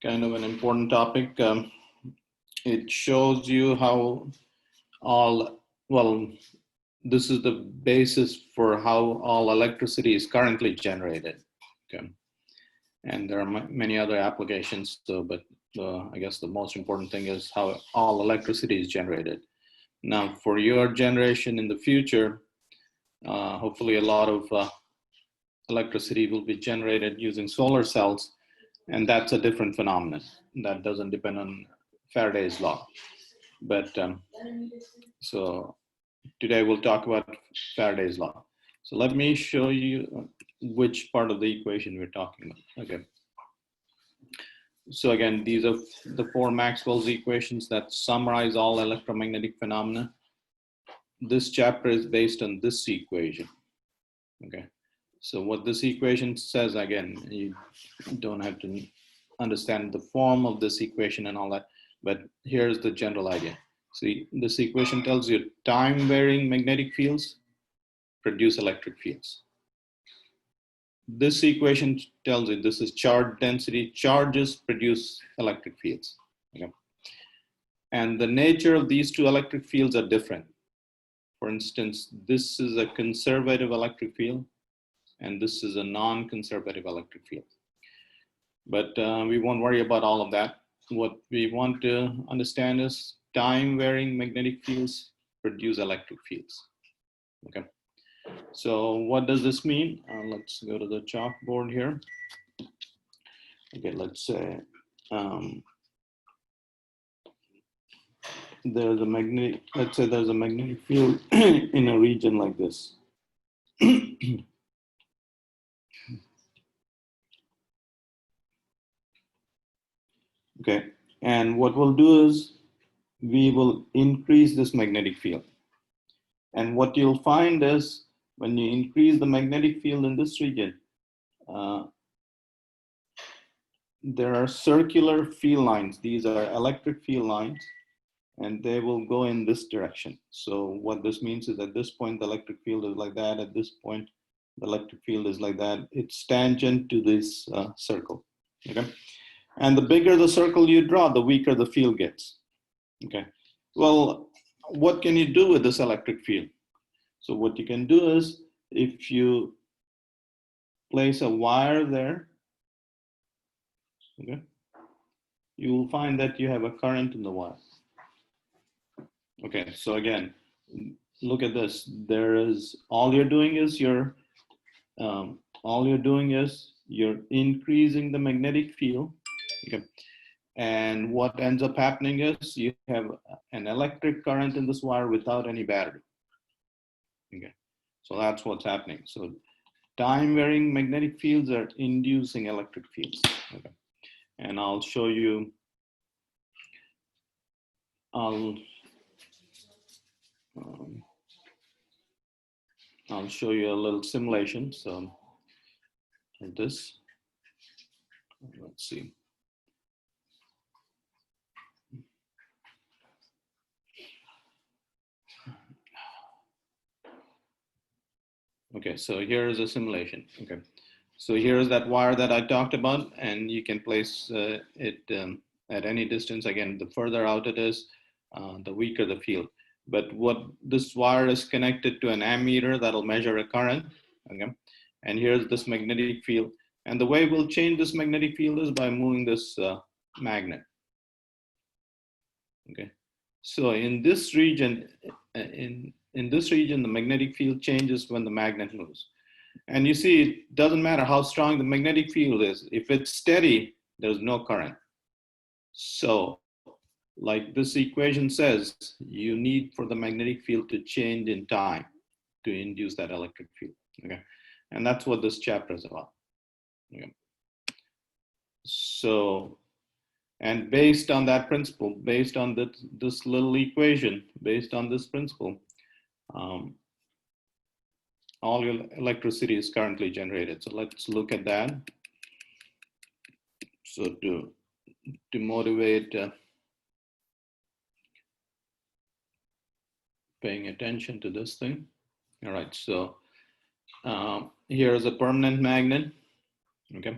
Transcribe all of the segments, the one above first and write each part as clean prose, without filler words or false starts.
kind of an important topic. It shows you how this is the basis for how all electricity is currently generated. Okay. And there are many other applications, but I guess the most important thing is how all electricity is generated. Now, for your generation in the future, hopefully a lot of electricity will be generated using solar cells, and that's a different phenomenon. That doesn't depend on Faraday's law. But so today we'll talk about Faraday's law. So let me show you which part of the equation we're talking about. Okay. So again, these are the four Maxwell's equations that summarize all electromagnetic phenomena. This chapter is based on this equation. Okay. So what this equation says, again, you don't have to understand the form of this equation and all that, but here's the general idea. See, this equation tells you time varying magnetic fields produce electric fields. This equation tells you this is charge density. Charges produce electric fields. Okay. And the nature of these two electric fields are different. For instance, this is a conservative electric field, and this is a non-conservative electric field. But we won't worry about all of that. What we want to understand is time varying magnetic fields produce electric fields. Okay. So what does this mean? Let's go to the chalkboard here. Okay, let's say there's a magnetic, let's say there's a magnetic field in a region like this. Okay, and what we'll do is we will increase this magnetic field. And what you'll find is when you increase the magnetic field in this region, there are circular field lines. These are electric field lines, and they will go in this direction. So what this means is at this point, the electric field is like that. At this point, the electric field is like that. It's tangent to this circle, okay? And the bigger the circle you draw, the weaker the field gets, okay? Well, what can you do with this electric field? So what you can do is, if you place a wire there, okay, you will find that you have a current in the wire. Okay, so again, look at this. There is, all you're doing is you're increasing the magnetic field. Okay, and what ends up happening is you have an electric current in this wire without any battery. Okay, so that's what's happening. So time varying magnetic fields are inducing electric fields. Okay, and I'll show you. I'll show you a little simulation. So this, let's see. Okay, so here is a simulation. Okay, so here is that wire that I talked about, and you can place it at any distance. Again, the further out it is, the weaker the field. But what this wire is connected to an ammeter that'll measure a current. Okay, and here's this magnetic field. And the way we'll change this magnetic field is by moving this magnet. Okay, so in this region, in this region, the magnetic field changes when the magnet moves. And you see, it doesn't matter how strong the magnetic field is. If it's steady, there's no current. So, like this equation says, you need for the magnetic field to change in time to induce that electric field. Okay, and that's what this chapter is about. Okay. So, and based on that principle, based on this little equation, based on this principle, all your electricity is currently generated. So let's look at that. So to motivate paying attention to this thing. All right, so here is a permanent magnet, okay?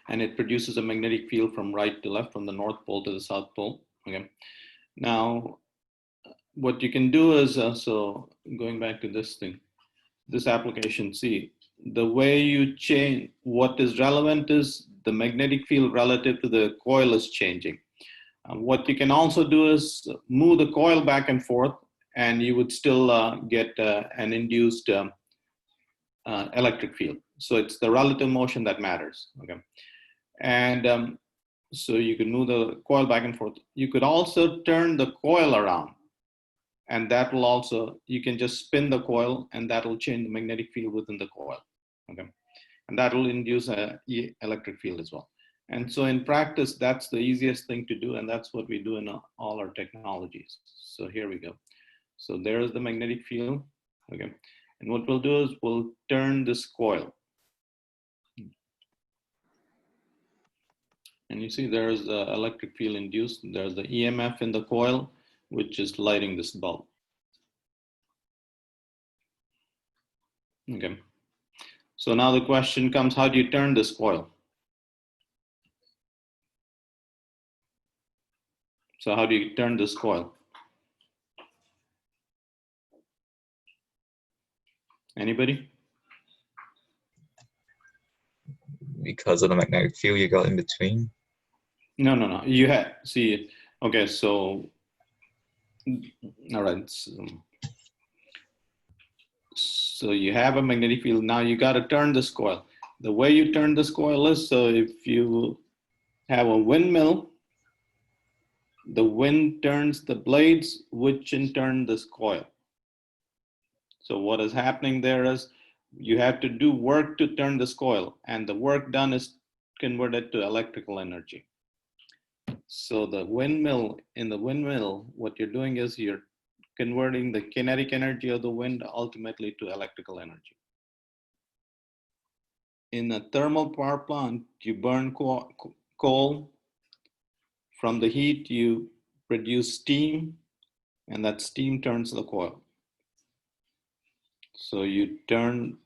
and it produces a magnetic field from right to left, from the North Pole to the South Pole. Okay. Now, what you can do is, so going back to this thing, this application, see, the way you change, what is relevant is the magnetic field relative to the coil is changing. What you can also do is move the coil back and forth, and you would still get an induced electric field. So it's the relative motion that matters. Okay. And so you can move the coil back and forth. You could also turn the coil around, and that will also, you can just spin the coil, and that will change the magnetic field within the coil. Okay. And that will induce an electric field as well. And so in practice, that's the easiest thing to do, and that's what we do in all our technologies. So here we go. So there's the magnetic field. Okay. And what we'll do is we'll turn this coil. And you see there's the electric field induced. There's the EMF in the coil, which is lighting this bulb. Okay. So now the question comes, how do you turn this coil? So how do you turn this coil? Anybody? Because of the magnetic field you got in between. No. You had, see, okay, so, all right. So you have a magnetic field. Now you got to turn this coil. The way you turn this coil is, so if you have a windmill, the wind turns the blades, which in turn this coil. So what is happening there is you have to do work to turn this coil, and the work done is converted to electrical energy. So the windmill, in the windmill, what you're doing is you're converting the kinetic energy of the wind ultimately to electrical energy. In a thermal power plant, you burn coal. From the heat, you produce steam, and that steam turns the coil. So you turn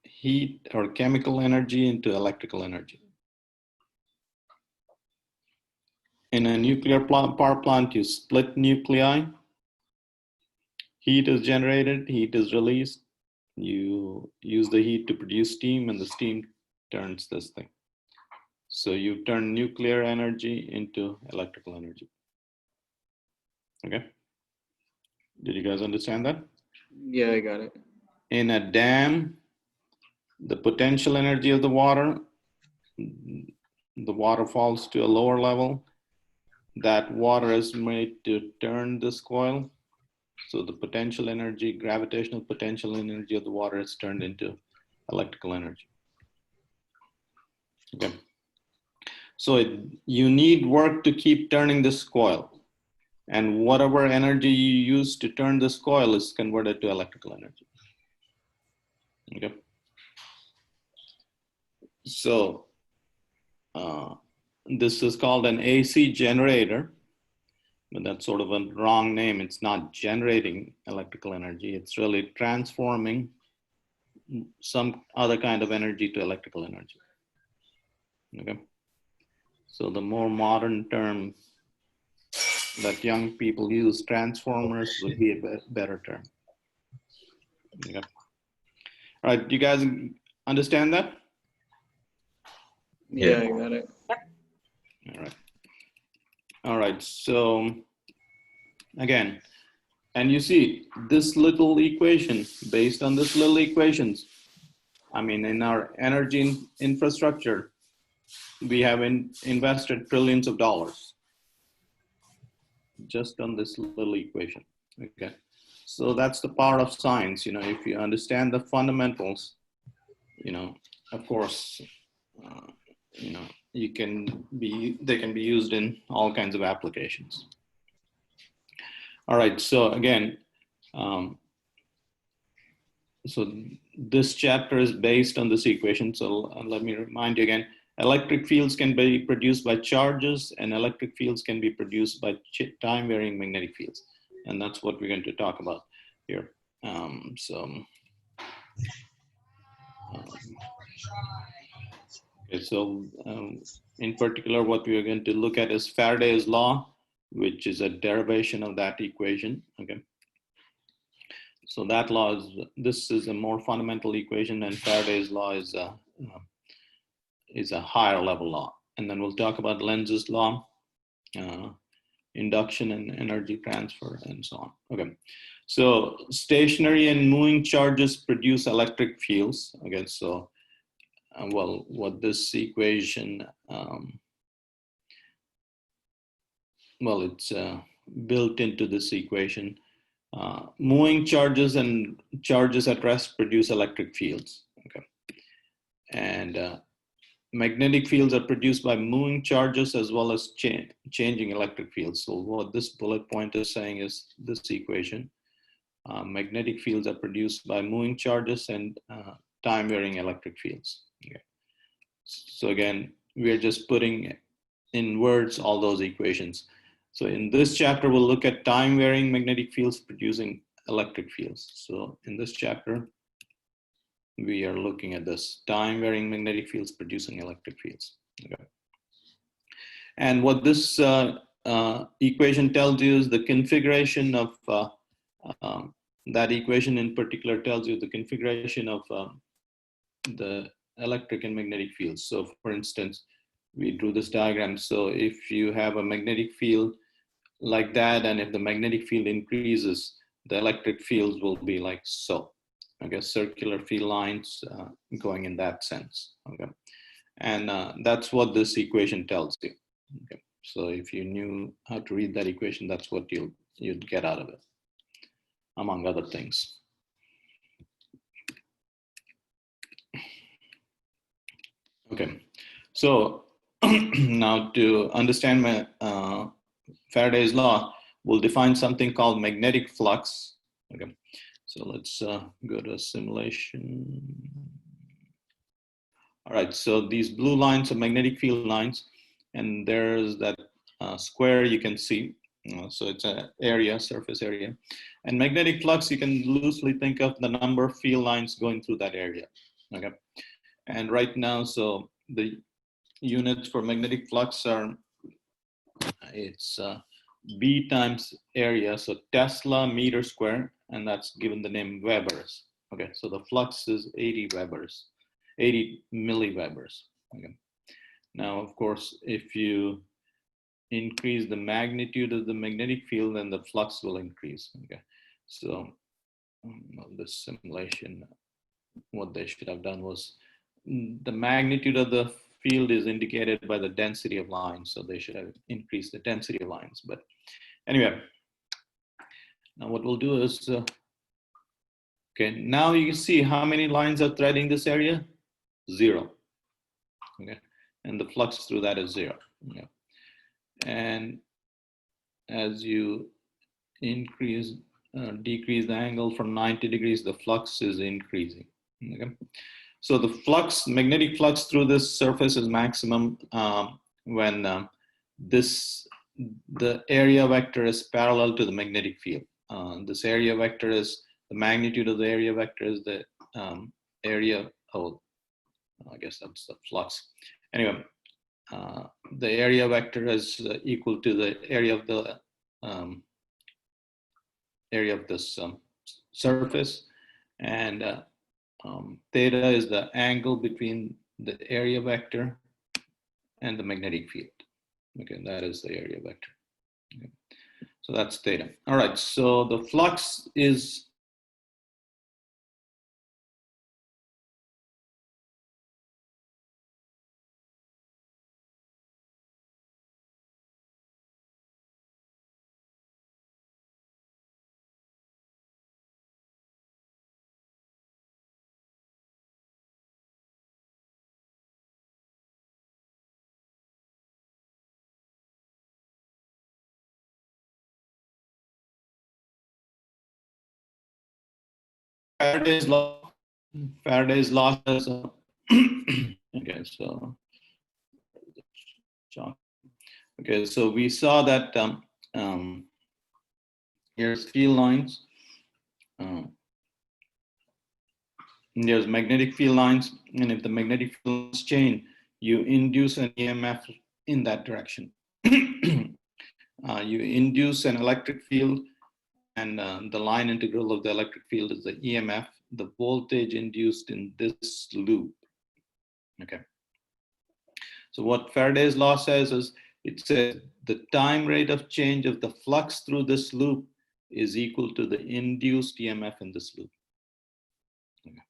heat or chemical energy into electrical energy. In a nuclear power plant, you split nuclei. Heat is generated, heat is released. You use the heat to produce steam, and the steam turns this thing. So you turn nuclear energy into electrical energy. Okay. Did you guys understand that? Yeah, I got it. In a dam, the potential energy of the water falls to a lower level. That water is made to turn this coil. So the potential energy, gravitational potential energy of the water is turned into electrical energy. Okay. So you need work to keep turning this coil. And whatever energy you use to turn this coil is converted to electrical energy. Okay. So this is called an AC generator, but that's sort of a wrong name. It's not generating electrical energy. It's really transforming some other kind of energy to electrical energy. Okay. So the more modern term that young people use, transformers, would be a better term. Okay. All right, you guys understand that? Yeah, I got it. All right. All right, so again, and you see this little equation, based on this little equations, I mean, in our energy infrastructure, we have invested trillions of dollars just on this little equation. Okay. So that's the power of science. You know, if you understand the fundamentals, you know, of course, you know, they can be used in all kinds of applications. All right. So again, so this chapter is based on this equation. So let me remind you again, electric fields can be produced by charges, and electric fields can be produced by time varying magnetic fields. And that's what we're going to talk about here. Okay, so in particular, what we are going to look at is Faraday's law, which is a derivation of that equation. Okay. So that law is, this is a more fundamental equation, and Faraday's law is a higher level law. And then we'll talk about Lenz's law, induction and energy transfer, and so on. Okay. So stationary and moving charges produce electric fields. Okay. So, well, what this equation, well, it's built into this equation. Moving charges and charges at rest produce electric fields. Okay. And magnetic fields are produced by moving charges as well as changing electric fields. So what this bullet point is saying is this equation. Magnetic fields are produced by moving charges and time varying electric fields. Okay. So again, we're just putting in words all those equations. So in this chapter, we'll look at time varying magnetic fields producing electric fields. So in this chapter, we are looking at this time varying magnetic fields producing electric fields. Okay. And what this equation tells you is the configuration of that equation in particular tells you the configuration of the electric and magnetic fields. So for instance, we drew this diagram. So if you have a magnetic field like that, and if the magnetic field increases, the electric fields will be like so. Okay, circular field lines going in that sense. Okay, and that's what this equation tells you. Okay, so if you knew how to read that equation, that's what you'd get out of it, among other things. Okay, so now to understand my Faraday's law, we'll define something called magnetic flux. Okay, so let's go to a simulation. All right, so these blue lines are magnetic field lines, and there's that square you can see. So it's an area, surface area. And magnetic flux, you can loosely think of the number of field lines going through that area. Okay, and right now, so the units for magnetic flux are, it's B times area, so Tesla meter square, and that's given the name Webers. Okay, so the flux is 80 Webers, 80 milliwebers. Okay. Now, of course, if you increase the magnitude of the magnetic field, then the flux will increase. Okay, so this simulation, what they should have done was the magnitude of the field is indicated by the density of lines, so they should have increased the density of lines. But anyway, now what we'll do is, okay, now you can see how many lines are threading this area? 0. Okay, and the flux through that is 0. Okay. And as you increase, decrease the angle from 90 degrees, the flux is increasing. Okay. So the flux, magnetic flux through this surface is maximum when the area vector is parallel to the magnetic field. This area vector is, the magnitude of the area vector is the area, oh, I guess that's the flux. Anyway, the area vector is equal to the area of the area of this surface, and theta is the angle between the area vector and the magnetic field. Okay, that is the area vector. Okay. So that's theta. All right, so the flux is Faraday's law. Faraday's law is okay. So okay, so we saw that here's field lines. There's magnetic field lines, and if the magnetic field lines change, you induce an EMF in that direction. You induce an electric field, and the line integral of the electric field is the EMF, the voltage induced in this loop. Okay. So what Faraday's law says is, it says the time rate of change of the flux through this loop is equal to the induced EMF in this loop. Okay.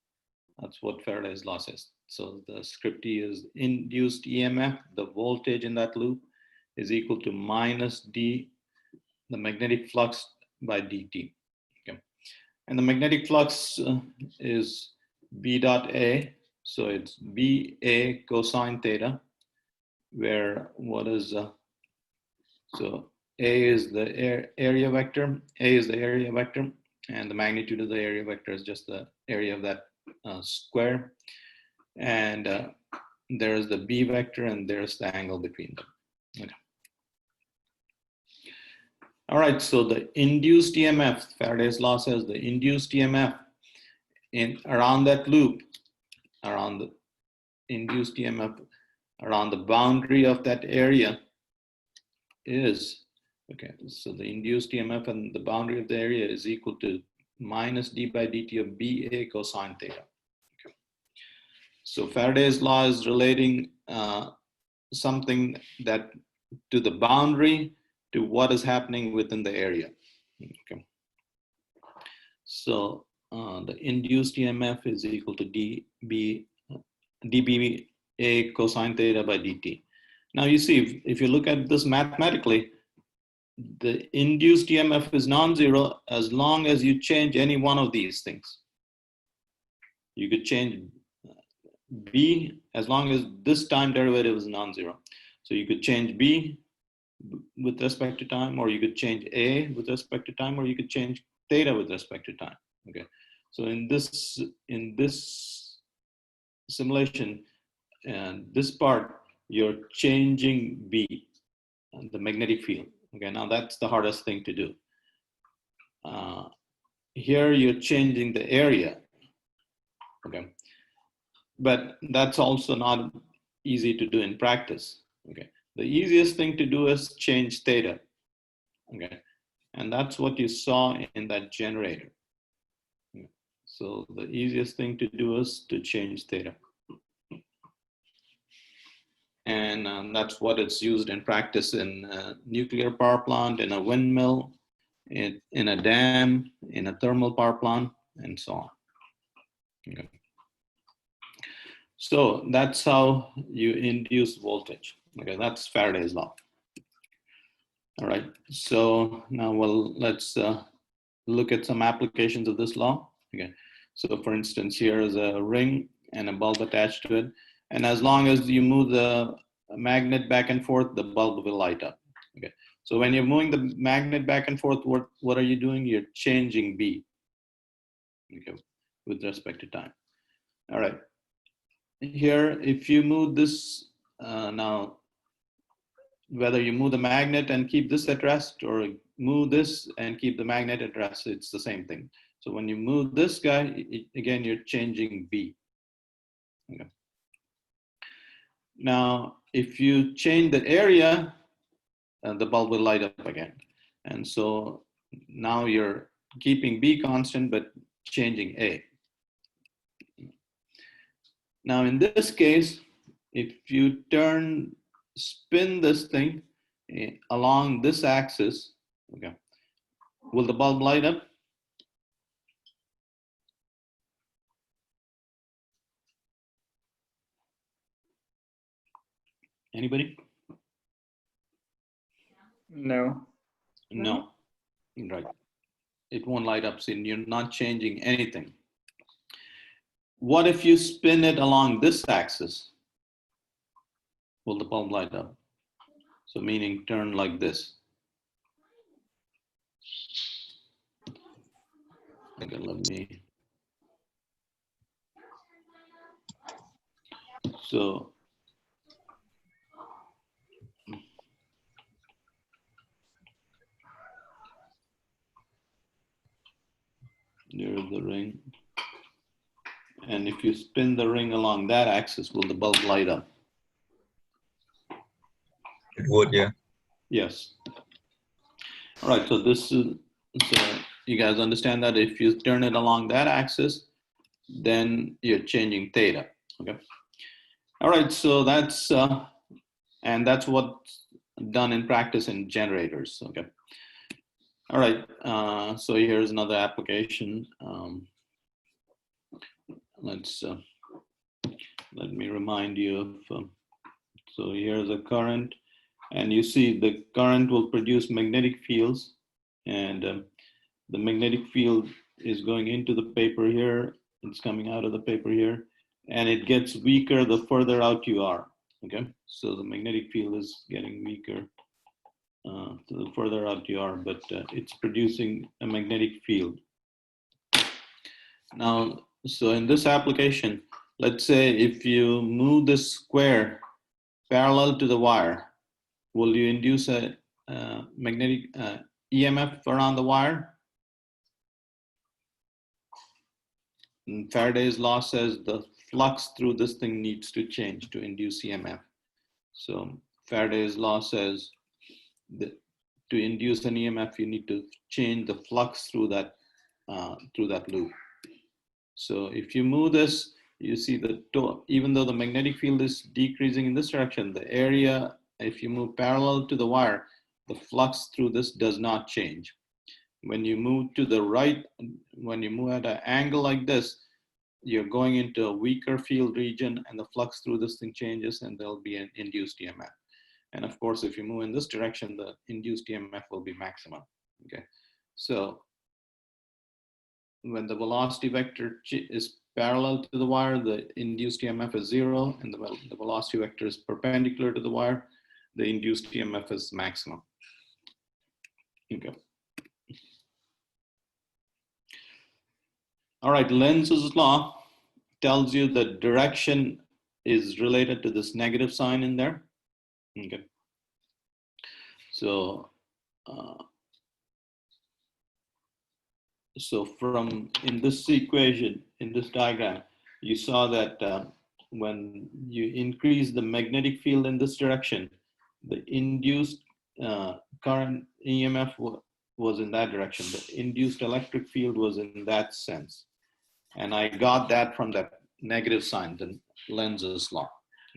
That's what Faraday's law says. So the script E is induced EMF, the voltage in that loop, is equal to minus D, the magnetic flux by dt. Okay. And the magnetic flux is B dot A, so it's BA cosine theta, where what is, so A is the area vector, A is the area vector, and the magnitude of the area vector is just the area of that square. And there's the B vector, and there's the angle between them. Okay. All right, so the induced EMF, Faraday's law says the induced EMF in around that loop, around the induced EMF around the boundary of that area is, okay, so the induced EMF and the boundary of the area is equal to minus d by dt of BA cosine theta. Okay. So Faraday's law is relating something that to the boundary to what is happening within the area. Okay. So the induced EMF is equal to dBA cosine theta by dt. Now you see, if you look at this mathematically, the induced EMF is non-zero as long as you change any one of these things. You could change B as long as this time derivative is non-zero. So you could change B with respect to time, or you could change A with respect to time, or you could change theta with respect to time. Okay. So in this simulation, and this part, you're changing B, the magnetic field. Okay, now that's the hardest thing to do. Here you're changing the area. Okay, but that's also not easy to do in practice. Okay, the easiest thing to do is change theta. Okay, and that's what you saw in that generator. Okay. So the easiest thing to do is to change theta. And that's what it's used in practice in a nuclear power plant, in a windmill, in a dam, in a thermal power plant, and so on. Okay. So that's how you induce voltage. Okay, that's Faraday's law. All right, so now let's look at some applications of this law. Okay, so for instance, here is a ring and a bulb attached to it. And as long as you move the magnet back and forth, the bulb will light up. Okay. So when you're moving the magnet back and forth, what are you doing? You're changing B. Okay, with respect to time. All right. Here, if you move this now, whether you move the magnet and keep this at rest, or move this and keep the magnet at rest, it's the same thing. So when you move this guy, again, you're changing B. Okay. Now, if you change the area, the bulb will light up again. And so now you're keeping B constant, but changing A. Now, in this case, if you spin this thing along this axis, okay, will the bulb light up? Anybody? No. No, right. It won't light up, so you're not changing anything. What if you spin it along this axis? Will the bulb light up? So meaning turn like this. Okay, let me. So there's the ring. And if you spin the ring along that axis, will the bulb light up? It would, yeah. Yes. All right, so this is, so you guys understand that if you turn it along that axis, then you're changing theta, okay? All right, so that's, and that's what's done in practice in generators, okay? All right, so here's another application. Let me remind you of, so here's a current, and you see the current will produce magnetic fields, and the magnetic field is going into the paper here, it's coming out of the paper here, and it gets weaker the further out you are, okay? So the magnetic field is getting weaker the further out you are, but it's producing a magnetic field. Now, so in this application, let's say if you move this square parallel to the wire, will you induce a magnetic EMF around the wire? And Faraday's law says the flux through this thing needs to change to induce EMF. So Faraday's law says that to induce an EMF, you need to change the flux through that loop. So if you move this, you see that even though the magnetic field is decreasing in this direction, the area, if you move parallel to the wire, the flux through this does not change. When you move to the right, when you move at an angle like this, you're going into a weaker field region and the flux through this thing changes and there'll be an induced EMF. And of course, if you move in this direction, the induced EMF will be maximum, okay? So when the velocity vector is parallel to the wire, the induced EMF is 0, and the velocity vector is perpendicular to the wire, the induced EMF is maximum. Okay. All right, Lenz's law tells you the direction is related to this negative sign in there. Okay. So, so from in this equation, in this diagram, you saw that when you increase the magnetic field in this direction, the induced current EMF was in that direction. The induced electric field was in that sense. And I got that from that negative sign, the Lenz's law.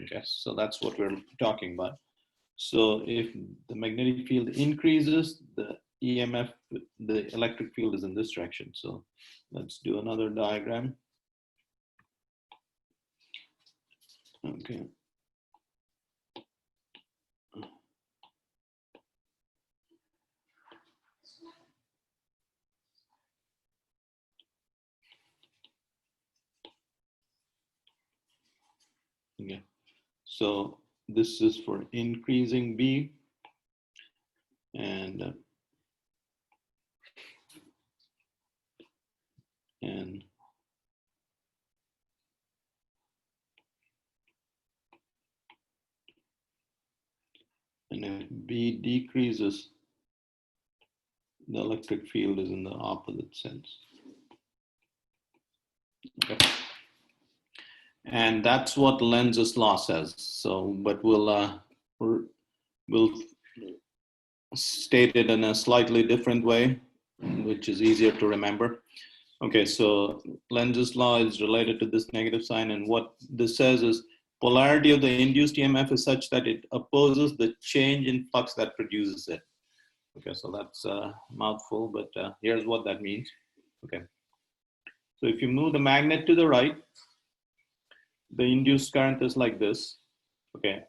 Okay, so that's what we're talking about. So if the magnetic field increases, the EMF, the electric field is in this direction. So let's do another diagram. Okay. Okay. So this is for increasing B, and if B decreases, the electric field is in the opposite sense. Okay. And that's what Lenz's law says. So, but we'll state it in a slightly different way, which is easier to remember. Okay, so Lenz's law is related to this negative sign, and what this says is polarity of the induced EMF is such that it opposes the change in flux that produces it. Okay, so that's a mouthful, but here's what that means. Okay, so if you move the magnet to the right, the induced current is like this. Okay,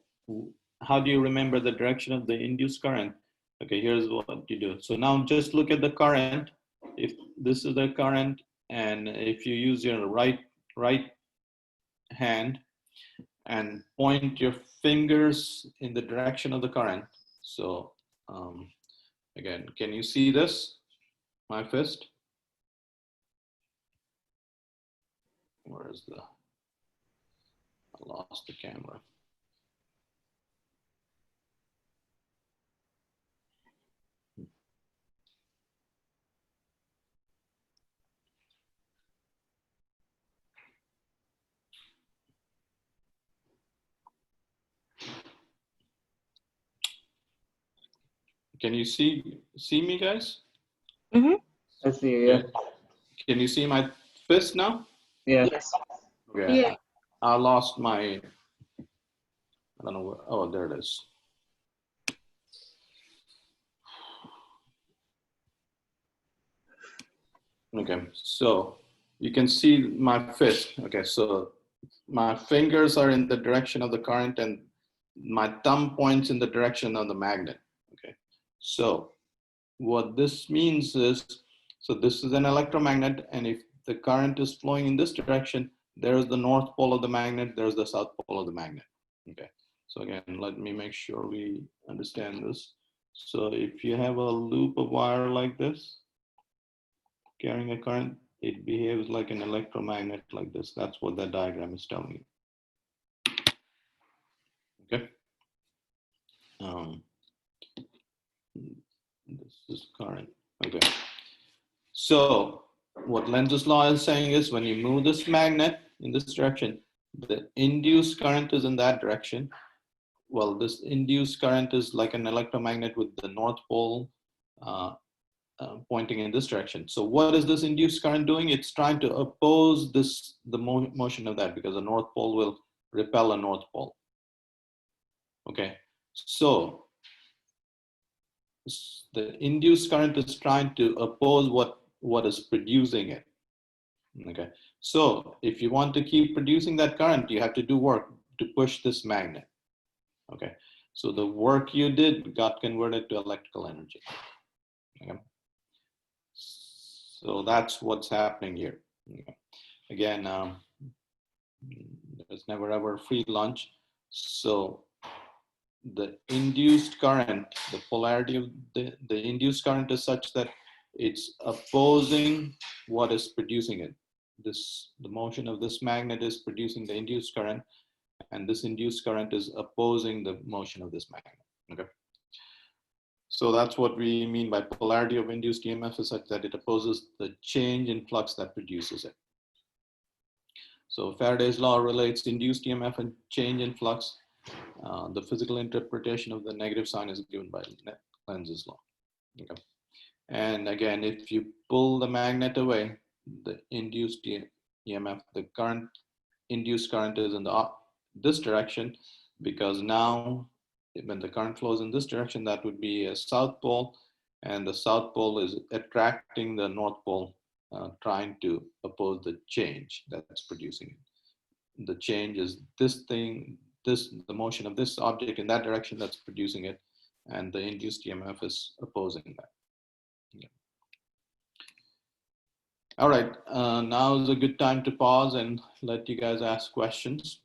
how do you remember the direction of the induced current? Okay, here's what you do. So now just look at the current. If this is the current, and if you use your right hand and point your fingers in the direction of the current. So again, can you see this? My fist? Where is the, I lost the camera. Can you see me, guys? I see you, yeah. Can you see my fist now? Yeah. Okay. Yeah. I lost my, I don't know where, oh, there it is. Okay, so you can see my fist. Okay, so my fingers are in the direction of the current and my thumb points in the direction of the magnet. Okay, so what this means is, so this is an electromagnet, and if the current is flowing in this direction, there's the north pole of the magnet, there's the south pole of the magnet. Okay, so again, let me make sure we understand this. So if you have a loop of wire like this, carrying a current, it behaves like an electromagnet like this. That's what that diagram is telling you. Okay. This is current. Okay. So what Lenz's law is saying is when you move this magnet in this direction, the induced current is in that direction. Well, this induced current is like an electromagnet with the north pole pointing in this direction. So what is this induced current doing? It's trying to oppose the motion of that, because the north pole will repel a north pole. Okay, so the induced current is trying to oppose what is producing it. Okay, so if you want to keep producing that current, you have to do work to push this magnet. Okay, so the work you did got converted to electrical energy. Okay. So that's what's happening here. Okay. Again, there's never ever free lunch. So the induced current, the polarity of the induced current is such that it's opposing what is producing it. The motion of this magnet is producing the induced current, and this induced current is opposing the motion of this magnet. Okay. So that's what we mean by polarity of induced EMF is such that it opposes the change in flux that produces it. So Faraday's law relates induced EMF and change in flux. The physical interpretation of the negative sign is given by Lenz's law. Okay. And again, if you pull the magnet away, the induced EMF, the current, induced current is in this direction, because now when the current flows in this direction, that would be a south pole, and the south pole is attracting the north pole, trying to oppose the change that's producing it. The change is this thing, the motion of this object in that direction that's producing it, and the induced EMF is opposing that. Yeah. All right, now is a good time to pause and let you guys ask questions.